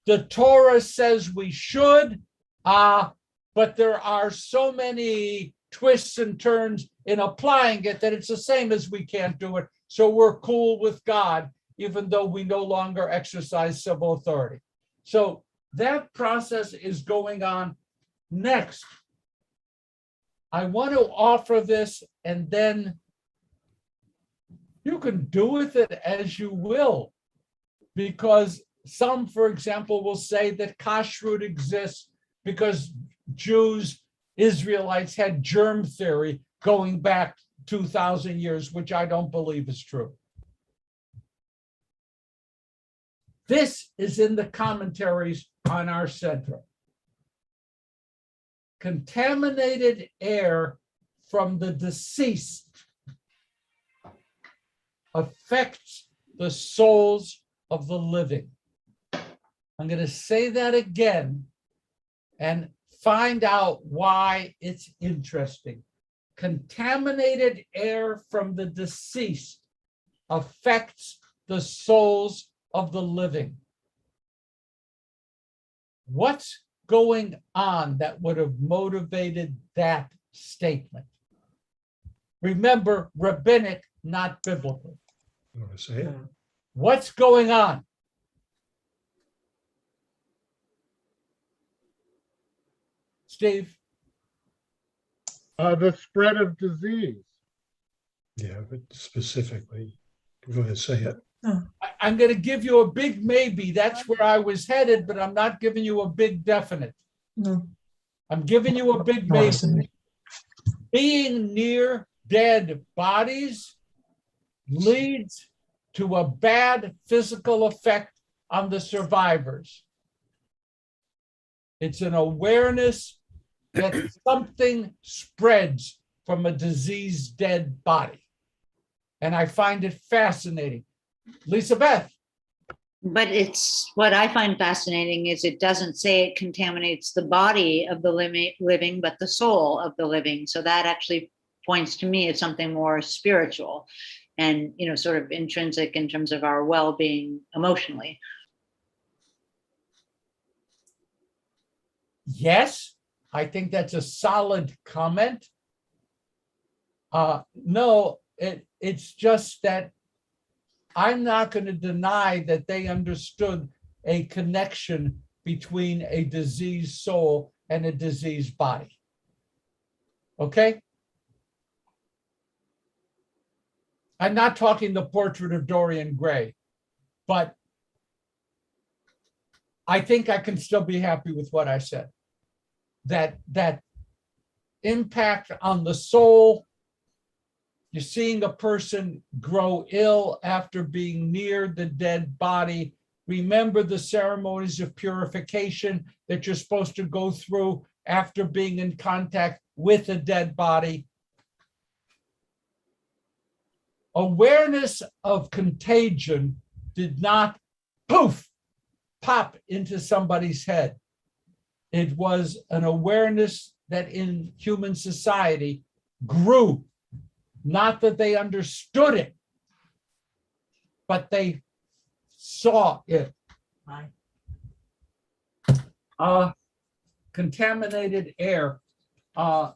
The Torah says we should, but there are so many twists and turns in applying it that it's the same as we can't do it. So we're cool with God, even though we no longer exercise civil authority. So that process is going on. Next, I want to offer this, and then you can do with it as you will, because some, for example, will say that kashrut exists because Jews, Israelites had germ theory going back 2,000 years, which I don't believe is true. This is in the commentaries on our center. Contaminated air from the deceased affects the souls of the living. I'm going to say that again and find out why it's interesting. Contaminated air from the deceased affects the souls of the living. What's going on that would have motivated that statement? Remember, rabbinic, not biblical. You want to say it? What's going on? Steve? The spread of disease. Yeah, but specifically, go ahead, say it. I'm going to give you a big maybe. That's where I was headed, but I'm not giving you a big definite. No. I'm giving you a big maybe. Being near dead bodies leads to a bad physical effect on the survivors. It's an awareness that something spreads from a diseased dead body. And I find it fascinating. Lisa Beth. But it's what I find fascinating is it doesn't say it contaminates the body of the living, but the soul of the living. So that actually points to me as something more spiritual and, you know, sort of intrinsic in terms of our well-being emotionally. Yes, I think that's a solid comment. No, it's just that I'm not going to deny that they understood a connection between a diseased soul and a diseased body. Okay? I'm not talking the portrait of Dorian Gray, but I think I can still be happy with what I said. That impact on the soul You're seeing a person grow ill after being near the dead body. Remember the ceremonies of purification that you're supposed to go through after being in contact with a dead body. Awareness of contagion did not poof, pop into somebody's head. It was an awareness that in human society grew. Not that they understood it, but they saw it. Contaminated air. I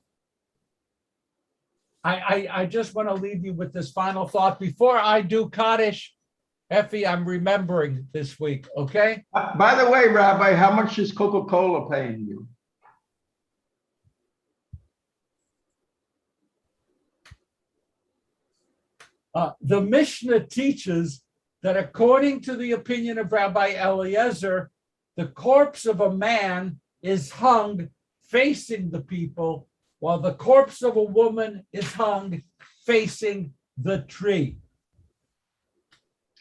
just want to leave you with this final thought. Before I do Kaddish, Effie, I'm remembering this week, okay? By the way, Rabbi, how much is Coca-Cola paying you? The Mishnah teaches that according to the opinion of Rabbi Eliezer, the corpse of a man is hung facing the people, while the corpse of a woman is hung facing the tree.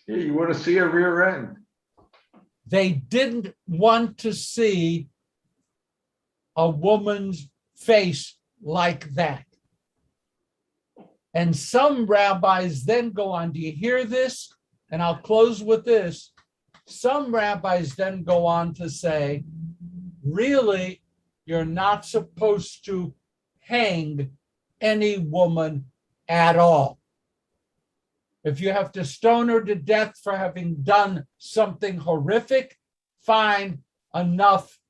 Yeah, you want to see a rear end. They didn't want to see a woman's face like that. And some rabbis then go on, do you hear this? And I'll close with this. Some rabbis then go on to say, really, you're not supposed to hang any woman at all. If you have to stone her to death for having done something horrific, fine, enough.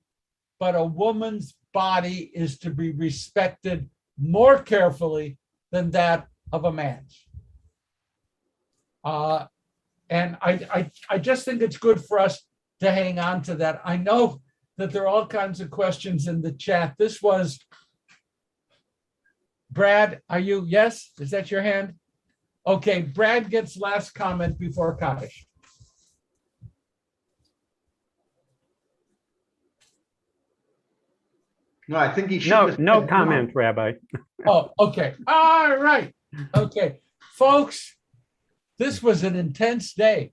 But a woman's body is to be respected more carefully than that of a man's. And I just think it's good for us to hang on to that. I know that there are all kinds of questions in the chat. This was, Brad, are you, yes? Is that your hand? Okay, Brad gets last comment before Kaddish. No, I think he should. No comment, Rabbi. Oh, okay. All right. Okay, folks, this was an intense day.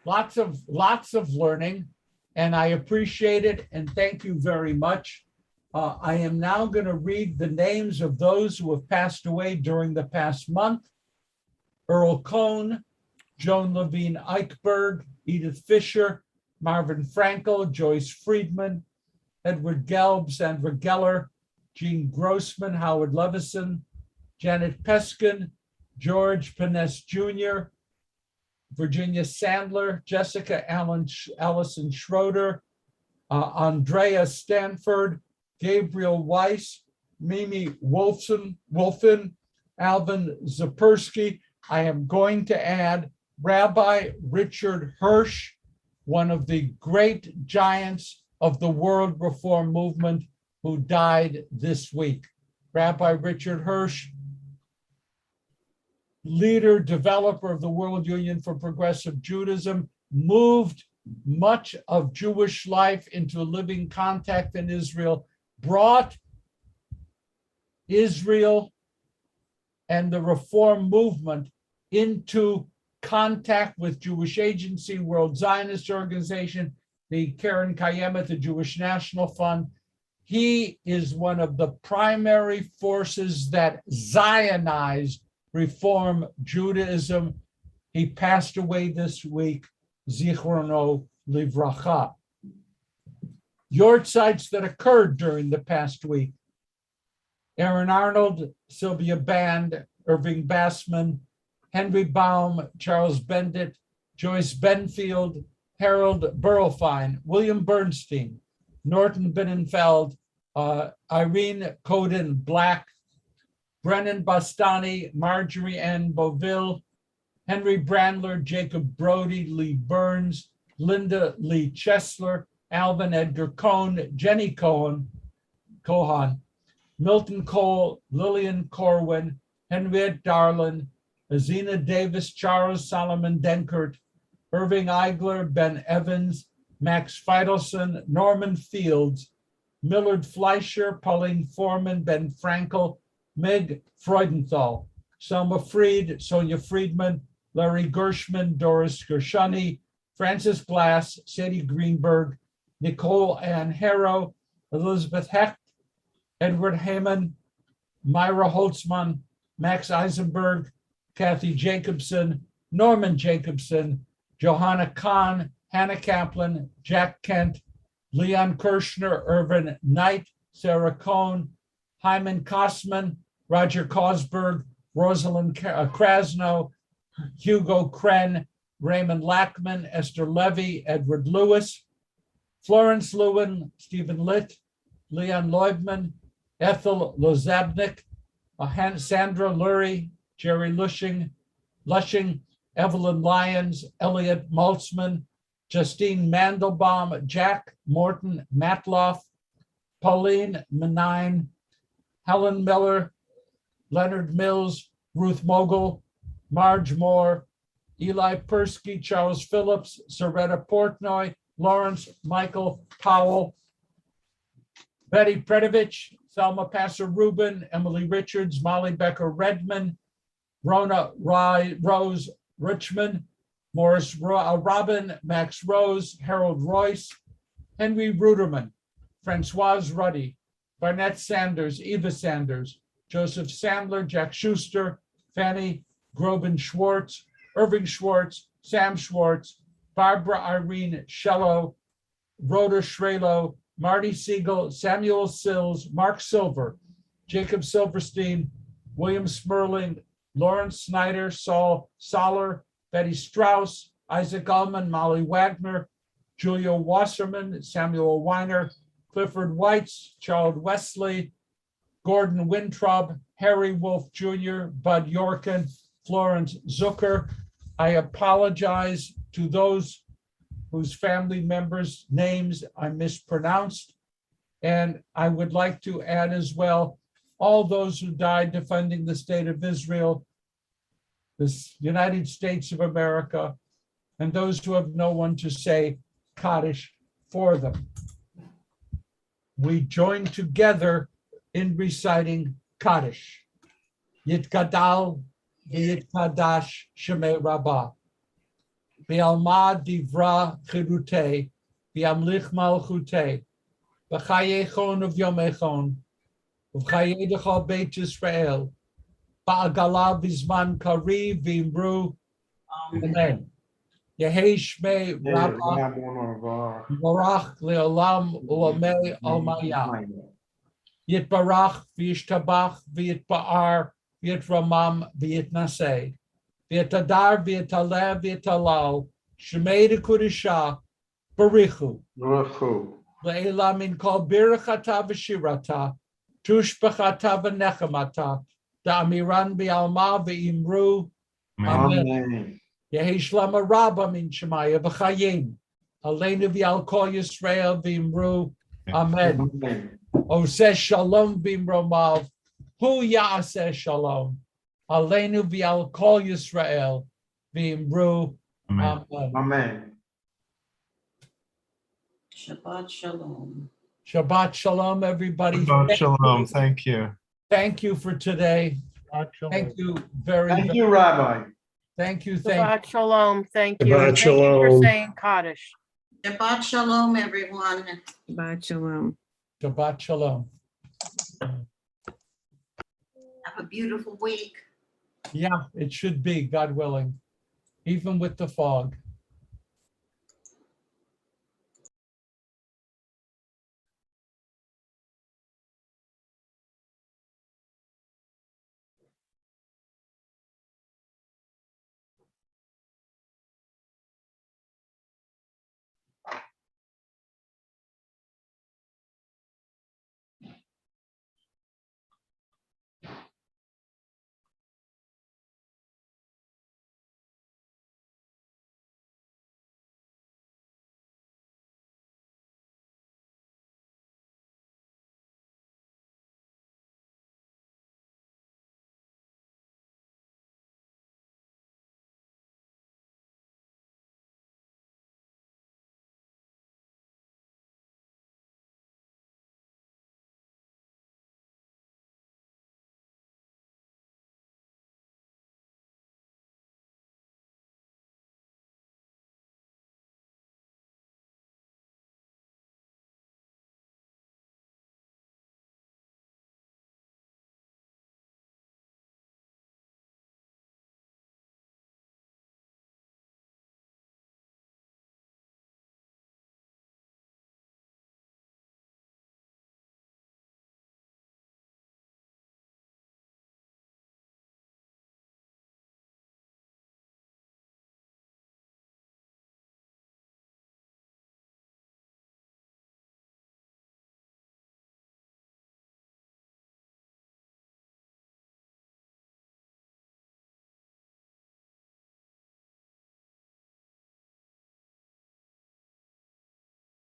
Lots of learning, and I appreciate it, and thank you very much. I am now going to read the names of those who have passed away during the past month. Earl Cohn, Joan Levine Eichberg, Edith Fisher, Marvin Frankel, Joyce Friedman, Edward Gelb, Sandra Geller, Jean Grossman, Howard Levison, Janet Peskin, George Paness Jr., Virginia Sandler, Jessica Allison Schroeder, Andrea Stanford, Gabriel Weiss, Mimi Wolfin, Alvin Zapersky. I am going to add Rabbi Richard Hirsch, one of the great giants of the World Reform Movement, who died this week. Rabbi Richard Hirsch, leader, developer of the World Union for Progressive Judaism, moved much of Jewish life into living contact in Israel, brought Israel and the Reform movement into contact with Jewish Agency, World Zionist Organization, the Karen Kayemet, the Jewish National Fund. He is one of the primary forces that Zionized Reform Judaism. He passed away this week, Zichrono Livracha. Yortzites that occurred during the past week: Aaron Arnold, Sylvia Band, Irving Bassman, Henry Baum, Charles Bendit, Joyce Benfield, Harold Burlfine, William Bernstein, Norton Binnenfeld, Irene Coden Black, Brennan Bastani, Marjorie Ann Boville, Henry Brandler, Jacob Brody, Lee Burns, Linda Lee Chesler, Alvin Edgar Cohn, Jenny Cohen, Milton Cole, Lillian Corwin, Henriette Darlin, Azina Davis, Charles Solomon Denkert, Irving Eigler, Ben Evans, Max Feidelson, Norman Fields, Millard Fleischer, Pauline Foreman, Ben Frankel, Meg Freudenthal. Selma Fried, Sonia Friedman, Larry Gershman, Doris Gershani, Francis Glass, Sadie Greenberg, Nicole Ann Harrow, Elizabeth Hecht, Edward Heyman, Myra Holtzman, Max Eisenberg, Kathy Jacobson, Norman Jacobson, Johanna Kahn, Hannah Kaplan, Jack Kent, Leon Kirshner, Irvin Knight, Sarah Cohn, Hyman Kosman, Roger Cosberg, Rosalind Krasno, Hugo Kren, Raymond Lackman, Esther Levy, Edward Lewis, Florence Lewin, Stephen Litt, Leon Leubman, Ethel Lozabnik, Sandra Lurie, Jerry Lushing, Evelyn Lyons, Elliot Maltzman, Justine Mandelbaum, Jack Morton Matloff, Pauline Menine, Helen Miller, Leonard Mills, Ruth Mogul, Marge Moore, Eli Persky, Charles Phillips, Soretta Portnoy, Lawrence Michael Powell, Betty Predovich, Thelma Passer Rubin, Emily Richards, Molly Becker Redman, Rona Rose Richmond, Morris Robin, Max Rose, Harold Royce, Henry Ruderman, Francoise Ruddy, Barnett Sanders, Eva Sanders, Joseph Sandler, Jack Schuster, Fanny Groban Schwartz, Irving Schwartz, Sam Schwartz, Barbara Irene Shello, Rhoda Shrelo, Marty Siegel, Samuel Sills, Mark Silver, Jacob Silverstein, William Smerling, Lawrence Snyder, Saul Soller, Betty Strauss, Isaac Ullman, Molly Wagner, Julia Wasserman, Samuel Weiner, Clifford Weitz, Charles Wesley, Gordon Wintraub, Harry Wolf Jr., Bud Yorkin, Florence Zucker. I apologize to those whose family members' names I mispronounced. And I would like to add as well, all those who died defending the state of Israel, the United States of America, and those who have no one to say Kaddish for them. We join together in reciting Kaddish. Yitgadal v'yitkadash Shemei Rabbah. V'alma divra chirutei, v'amlich malchutei, v'chayechon uv'yomechon, v'chayedecha Beit Yisrael, ba'agala v'zman kari v'imru. Amen. Yehei Shmei Rabbah, Morach le'olam u'amei almaya. Yitbarach v'yishtabach v'yitba'ar v'yitramam v'yitnaseh. V'yitadar v'yitaleh v'yitalal. Shemei dekudisha barichu. Le'ela min kol birachata v'shirata. Tushbachata v'nechamata. Da'amiran v'alma v'imru. Amen. Yehi shlama rabba min shemaya v'chayim. Aleinu v'al kol Yisrael v'imru. Amen. Oseh shalom b'imromav. Hu ya'aseh shalom. Aleinu v'al kol Yisrael v'imru. Amen. Amen. Shabbat shalom. Shabbat shalom, everybody. Shabbat shalom. Thank you. Thank you for today. Thank you very much. Thank you, Rabbi. Thank you. Shabbat shalom. Thank you. Shabbat And thank you for shalom. saying Kaddish. Shabbat shalom, everyone. Shabbat shalom. Shabbat shalom. Have a beautiful week. Yeah, it should be, God willing, even with the fog.